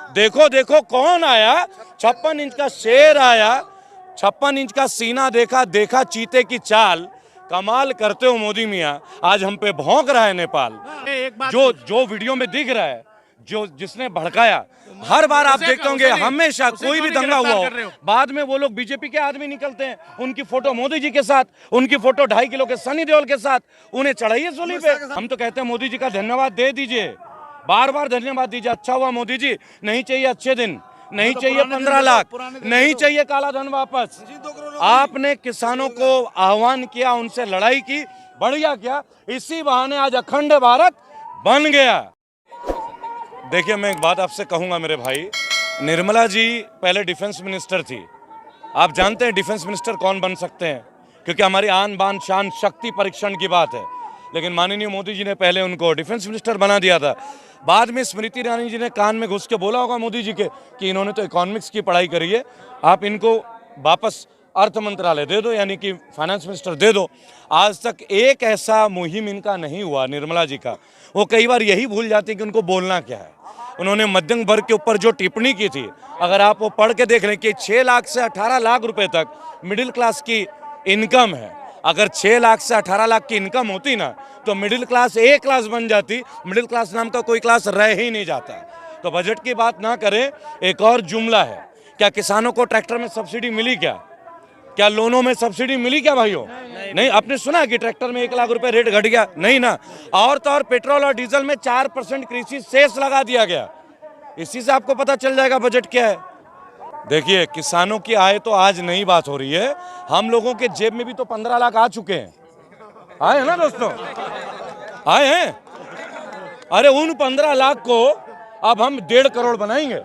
देखो देखो कौन आया, 56 इंच का शेर आया, 56 इंच का सीना देखा, देखा चीते की चाल। कमाल करते हो मोदी मियाँ, आज हम पे भौंक रहा है नेपाल। जो जो वीडियो में दिख रहा है, जो जिसने भड़काया, हर बार आप देखते होंगे, हमेशा कोई भी दंगा हुआ हो, बाद में वो लोग बीजेपी के आदमी निकलते हैं, उनकी फोटो मोदी जी के साथ, उनकी फोटो 2.5 किलो के सनी देओल के साथ, उन्हें चढ़ाइए सूली पे। हम तो कहते हैं मोदी जी का धन्यवाद दे दीजिए, बार बार धन्यवाद दीजिए। अच्छा हुआ मोदी जी, नहीं चाहिए अच्छे दिन, नहीं चाहिए 15 लाख, नहीं चाहिए काला धन वापस। आपने किसानों को आह्वान किया, उनसे लड़ाई की, बढ़िया किया, इसी बहाने आज अखंड भारत बन गया। देखिए, मैं एक बात आपसे कहूंगा मेरे भाई, निर्मला जी पहले डिफेंस मिनिस्टर थी। आप जानते हैं डिफेंस मिनिस्टर कौन बन सकते हैं, क्योंकि हमारी आन बान शान शक्ति परीक्षण की बात है। लेकिन माननीय मोदी जी ने पहले उनको डिफेंस मिनिस्टर बना दिया था। बाद में स्मृति ईरानी जी ने कान में घुस के बोला होगा मोदी जी के कि इन्होंने तो इकोनॉमिक्स की पढ़ाई करी है, आप इनको वापस अर्थ मंत्रालय दे दो, यानी कि फाइनेंस मिनिस्टर दे दो। आज तक एक ऐसा मुहिम इनका नहीं हुआ निर्मला जी का। वो कई बार यही भूल जाती कि उनको बोलना क्या है। उन्होंने मध्यम वर्ग के ऊपर जो टिप्पणी की थी, अगर आप वो पढ़ के देख लें कि 6 लाख से 18 लाख रुपए तक मिडिल क्लास की इनकम है। अगर 6 लाख से 18 लाख की इनकम होती ना, तो मिडिल क्लास ए क्लास बन जाती। मिडिल क्लास नाम का कोई क्लास रह ही नहीं जाता। तो बजट की बात ना करें। एक और जुमला है, क्या किसानों को ट्रैक्टर में सब्सिडी मिली? क्या लोनों में सब्सिडी मिली क्या भाइयों? नहीं। आपने सुना कि ट्रैक्टर में 1 लाख रुपए रेट घट गया? नहीं ना। और तो और पेट्रोल और डीजल में 4% कृषि सेस लगा दिया गया। इसी से आपको पता चल जाएगा बजट क्या है। देखिए, किसानों की आय तो आज नई बात हो रही है, हम लोगों के जेब में भी तो 15 लाख आ चुके हैं। आए हैं ना दोस्तों, आए हैं। अरे उन 15 लाख को अब हम 1.5 करोड़ बनाएंगे।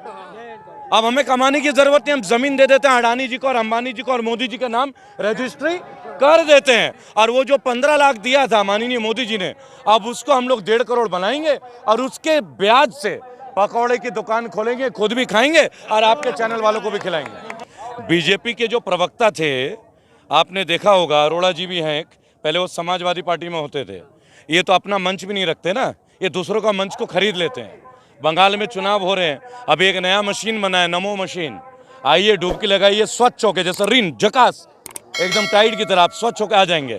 अब हमें कमाने की जरूरत नहीं, हम जमीन दे देते हैं अडानी जी को और अंबानी जी को और मोदी जी के नाम रजिस्ट्री कर देते हैं। और वो जो 15 लाख दिया था माननीय मोदी जी ने, अब उसको हम लोग 1.5 करोड़ बनाएंगे और उसके ब्याज से पकौड़े की दुकान खोलेंगे, खुद भी खाएंगे और आपके चैनल वालों को भी खिलाएंगे। बीजेपी के जो प्रवक्ता थे, आपने देखा होगा, अरोड़ा जी भी हैं, पहले वो समाजवादी पार्टी में होते थे। ये तो अपना मंच भी नहीं रखते ना, ये दूसरों का मंच को खरीद लेते हैं। बंगाल में चुनाव हो रहे हैं, अब एक नया मशीन बना है, नमो मशीन। आइए डुबकी लगाइए, स्वच्छ होके, जैसे रिन झकास एकदम टाइट की तरह आप स्वच्छ होकर आ जाएंगे।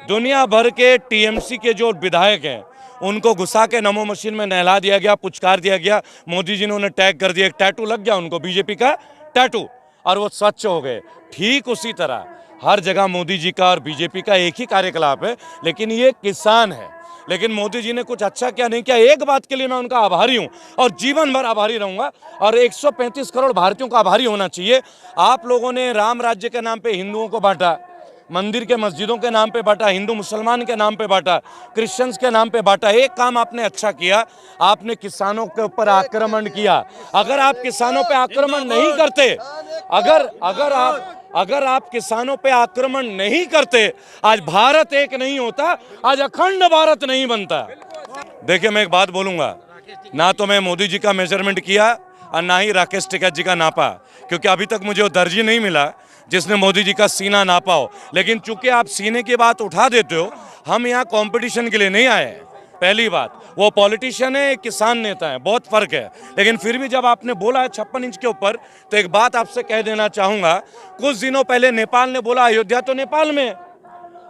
दुनिया भर के टीएमसी के जो विधायक हैं, उनको घुसा के नमो मशीन में नहला दिया गया, पुचकार दिया गया। मोदी जी ने उन्हें टैग कर दिया, एक टैटू लग गया उनको, बीजेपी का टैटू, और वो स्वच्छ हो गए। ठीक उसी तरह हर जगह मोदी जी का और बीजेपी का एक ही कार्यकलाप है, लेकिन ये किसान है। लेकिन मोदी जी ने कुछ अच्छा क्या नहीं किया। एक बात के लिए मैं उनका आभारी हूं और जीवन भर आभारी रहूंगा, और 135 करोड़ भारतीयों का आभारी होना चाहिए। आप लोगों ने राम राज्य के नाम पे हिंदुओं को बांटा, मंदिर के मस्जिदों के नाम पे बांटा, हिंदू मुसलमान के नाम पे बांटा, क्रिश्चियंस के नाम पे बांटा। एक काम आपने अच्छा किया, आपने किसानों के ऊपर आक्रमण किया। अगर आप किसानों पे आक्रमण नहीं करते, अगर आप किसानों पे आक्रमण नहीं करते, आज भारत एक नहीं होता, आज अखंड भारत नहीं बनता। देखिए, मैं एक बात बोलूंगा, ना तो मैं मोदी जी का मेजरमेंट किया और ना ही राकेश टिकैत जी का नापा, क्योंकि अभी तक मुझे वो दर्जी नहीं मिला जिसने मोदी जी का सीना नापा हो। लेकिन चूंकि आप सीने की बात उठा देते हो, हम यहाँ कंपटीशन के लिए नहीं आए। पहली बात, वो पॉलिटिशियन है, किसान नेता है, बहुत फर्क है। लेकिन फिर भी जब आपने बोला है 56 इंच के ऊपर, तो एक बात आपसे कह देना चाहूंगा। कुछ दिनों पहले नेपाल ने बोला अयोध्या तो नेपाल में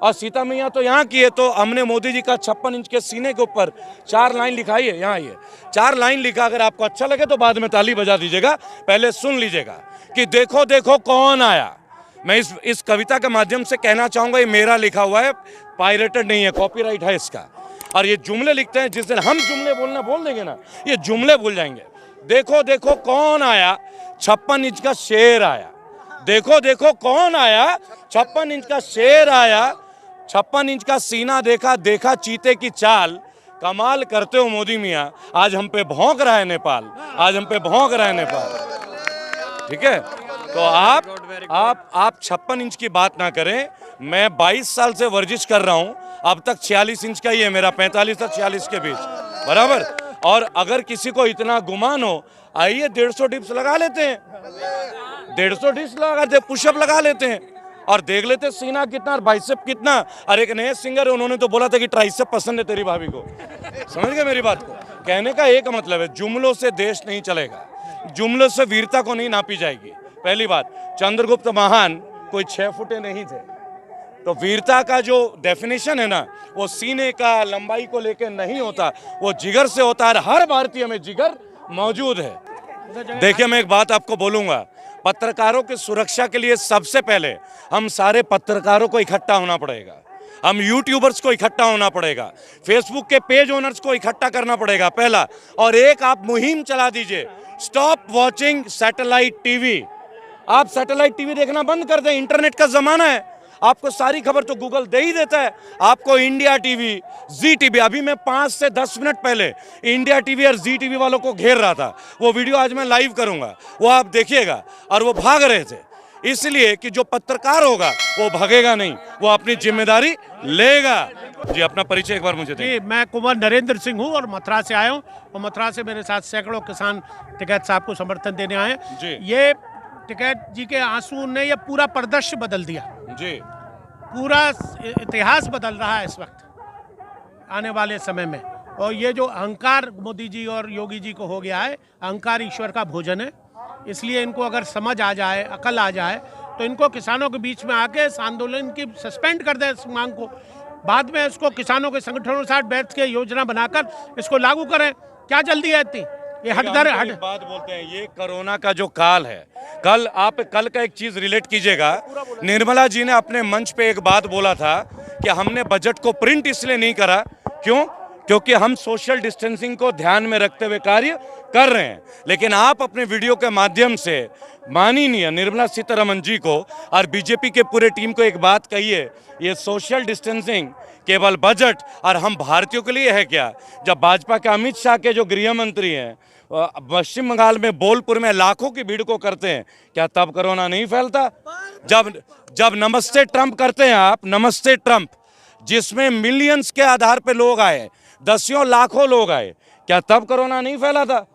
और सीता मैया तो यहाँ की है, तो हमने मोदी जी का 56 इंच के सीने के ऊपर 4 लाइन लिखाई है। यहाँ ये 4 लाइन लिखा, अगर आपको अच्छा लगे तो बाद में ताली बजा दीजिएगा, पहले सुन लीजिएगा कि देखो देखो कौन आया। मैं इस कविता के माध्यम से कहना चाहूंगा, ये मेरा लिखा हुआ है, पायरेटेड नहीं है, कॉपीराइट है इसका। और ये जुमले लिखते हैं, जिस दिन हम जुमले बोलना बोल देंगे ना, ये जुमले भूल जाएंगे। देखो देखो कौन आया, 56 इंच का शेर आया। देखो देखो कौन आया, 56 इंच का शेर आया। 56 इंच का सीना देखा, देखा चीते की चाल। कमाल करते हो मोदी मियाँ, आज हम पे भौंक रहा है नेपाल, आज हम पे भौंक रहा है नेपाल। ठीक है, तो आप 56 इंच की बात ना करें। मैं 22 साल से वर्जिश कर रहा हूं, अब तक 46 इंच का ही है मेरा, 45 और 46 के बीच, बराबर। और अगर किसी को इतना गुमान हो, आइए 150 डिप्स लगा लेते हैं, 150 डिप्स लगाते, पुशअप लगा लेते हैं और देख लेते सीना कितना और बाइसेप कितना। और एक नए सिंगर है, उन्होंने तो बोला था कि ट्राइसेप पसंद है तेरी भाभी को। समझ गए मेरी बात को? कहने का एक मतलब है, जुमलों से देश नहीं चलेगा। जुमलों से वीरता को नहीं नापी जाएगी। पहली बात, चंद्रगुप्त महान कोई 6 फुटे नहीं थे, तो वीरता का जो डेफिनेशन है ना, वो सीने का लंबाई को लेकर नहीं होता, वो जिगर से होता है। हर भारतीय में जिगर मौजूद है। देखिए, मैं एक बात आपको बोलूंगा, पत्रकारों की सुरक्षा के लिए सबसे पहले हम सारे पत्रकारों को इकट्ठा होना पड़ेगा, हम यूट्यूबर्स को इकट्ठा होना पड़ेगा, फेसबुक के पेज ओनर्स को इकट्ठा करना पड़ेगा पहला। और एक आप मुहिम चला दीजिए, स्टॉप वॉचिंग सैटेलाइट टीवी। आप सैटेलाइट टीवी देखना बंद कर दें, इंटरनेट का जमाना है, आपको सारी खबर तो गूगल दे ही देता है। आपको इंडिया टीवी, जी टीवी, अभी मैं 5 से 10 मिनट पहले इंडिया टीवी और जी टीवी वालों को घेर रहा था, वो वीडियो आज मैं लाइव करूंगा, वो आप देखिएगा। और वो भाग रहे थे, इसलिए कि जो पत्रकार होगा वो भागेगा नहीं, वो अपनी जिम्मेदारी लेगा। जी, अपना परिचय एक बार मुझे दें। जी, मैं कुंवर नरेंद्र सिंह हूँ और मथुरा से आया हूँ, और मथुरा से मेरे साथ सैकड़ों किसान टिकैत साहब को समर्थन देने आए हैं। ये टिकैत जी के आंसू ने ये पूरा परिदृश्य बदल दिया जी, पूरा इतिहास बदल रहा है इस वक्त आने वाले समय में। और ये जो अहंकार मोदी जी और योगी जी को हो गया है, अहंकार ईश्वर का भोजन है, इसलिए इनको अगर समझ आ जाए, अकल आ जाए, तो इनको किसानों के बीच में आके इस आंदोलन की सस्पेंड कर दे, इस मांग को, बाद में इसको किसानों के संगठनों के साथ बैठ के योजना बनाकर इसको लागू करें। क्या जल्दी है इतनी? ये हट बात बोलते हैं, ये कोरोना का जो काल है, कल का एक चीज रिलेट कीजिएगा। निर्मला जी ने अपने मंच पे एक बात बोला था कि हमने बजट को प्रिंट इसलिए नहीं करा, क्योंकि हम सोशल डिस्टेंसिंग को ध्यान में रखते हुए कार्य कर रहे हैं। लेकिन आप अपने वीडियो के माध्यम से माननीय निर्मला सीतारमण जी को और बीजेपी के पूरे टीम को एक बात कहिए, ये सोशल डिस्टेंसिंग केवल बजट और हम भारतीयों के लिए है क्या? जब भाजपा के अमित शाह के जो गृह मंत्री हैं पश्चिम बंगाल में बोलपुर में लाखों की भीड़ को करते हैं, क्या तब कोरोना नहीं फैलता? जब नमस्ते ट्रंप करते हैं आप, नमस्ते ट्रंप, जिसमें मिलियंस के आधार पे लोग आए, दसियों लाखों लोग आए, क्या तब कोरोना नहीं फैला था?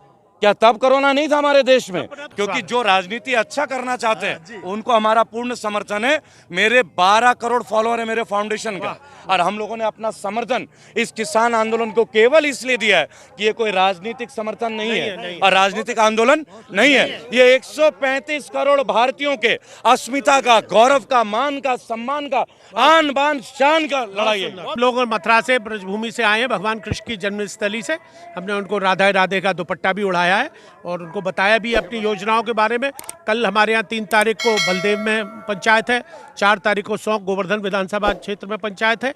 क्या तब कोरोना नहीं था हमारे देश में? क्योंकि जो राजनीति अच्छा करना चाहते हैं उनको हमारा पूर्ण समर्थन है। मेरे 12 करोड़ फॉलोअर है मेरे फाउंडेशन का, और हम लोगों ने अपना समर्थन इस किसान आंदोलन को केवल इसलिए दिया है कि ये कोई राजनीतिक समर्थन नहीं है और राजनीतिक आंदोलन नहीं है। ये 135 करोड़ भारतीयों के अस्मिता का, गौरव का, मान का, सम्मान का, आन बान शान का लड़ाई है। हम लोग मथुरा से, ब्रजभूमि से आए हैं, भगवान कृष्ण की जन्मस्थली से। हमने उनको राधा राधे का दुपट्टा भी उड़ाया है और उनको बताया भी अपनी योजनाओं के बारे में। कल हमारे यहाँ 3 तारीख को बलदेव में पंचायत है, 4 तारीख को सौंक गोवर्धन विधानसभा क्षेत्र में पंचायत है,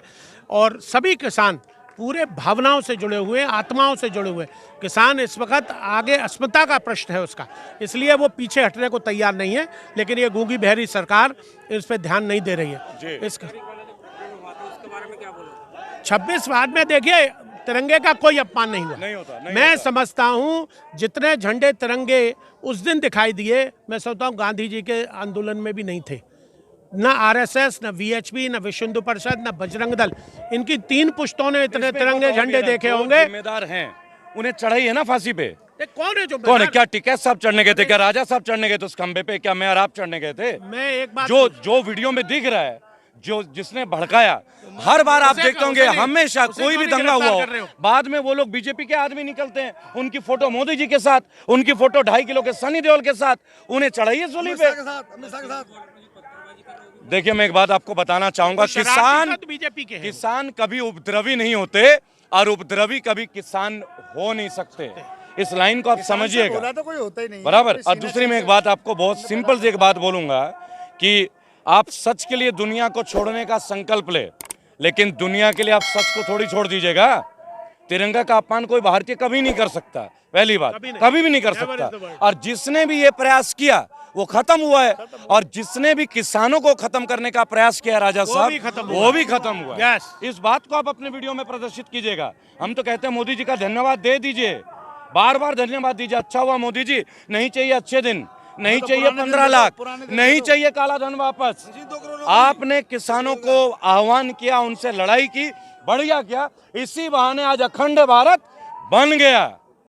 और सभी किसान पूरे भावनाओं से जुड़े हुए, आत्माओं से जुड़े हुए किसान इस वक्त आगे अस्मिता का प्रश्न है उसका, इसलिए वो पीछे हटने को तैयार नहीं है। लेकिन ये गूंगी बहरी सरकार इस पे ध्यान नहीं दे रही है। इसका 26 बाद में देखिए, तिरंगे का कोई अपमान नहीं हुआ, मैं समझता हूँ जितने झंडे तिरंगे उस दिन दिखाई दिए, मैं समझता हूँ गांधी जी के आंदोलन में भी नहीं थे। ना आरएसएस, ना वीएचपी, ना विश्व हिंदू परिषद, ना बजरंग दल, इनकी 3 पुश्तों ने इतने तिरंगे झंडे देखे होंगे। जिम्मेदार हैं, उन्हें चढ़ाई है ना फांसी पे। कौन है जो कौन है? क्या टिकैत साहब चढ़ने गए थे? क्या राजा साहब चढ़ने गए थे उस खंबे पे? क्या मैं और आप चढ़ने गए थे? मैं एक बात, जो वीडियो में दिख रहा है, जिसने भड़काया, हर बार आप देखते होंगे, हमेशा कोई भी दंगा हुआ हो, बाद में वो लोग बीजेपी के आदमी निकलते हैं, उनकी फोटो मोदी जी के साथ, उनकी फोटो 2.5 किलो के सनी देओल के साथ, उन्हें चढ़ाइए सूली पे। देखिए, मैं एक बात आपको बताना चाहूंगा, किसान कभी उपद्रवी नहीं होते और उपद्रवी कभी किसान हो नहीं सकते। इस लाइन को आप समझिएगा, तो कोई होता ही नहीं, बराबर। और दूसरी में एक बात आपको बहुत सिंपल सी एक बात बोलूंगा कि आप सच के लिए दुनिया को छोड़ने का संकल्प ले, लेकिन दुनिया के लिए आप सच को थोड़ी छोड़ दीजिएगा। तिरंगा का अपमान कोई भारतीय कभी नहीं कर सकता, पहली बात, कभी भी नहीं कर सकता। और जिसने भी ये प्रयास किया वो खत्म हुआ है, और जिसने भी किसानों को खत्म करने का प्रयास किया राजा साहब, वो भी खत्म हुआ है। इस बात को आप अपने वीडियो में प्रदर्शित कीजिएगा। हम तो कहते हैं मोदी जी का धन्यवाद दे दीजिए, बार बार धन्यवाद दीजिए। अच्छा हुआ मोदी जी, नहीं चाहिए अच्छे दिन, नहीं चाहिए 15 लाख, नहीं चाहिए काला धन वापस। आपने किसानों को आह्वान किया, उनसे लड़ाई की, बढ़िया किया, इसी बहाने आज अखंड भारत बन गया।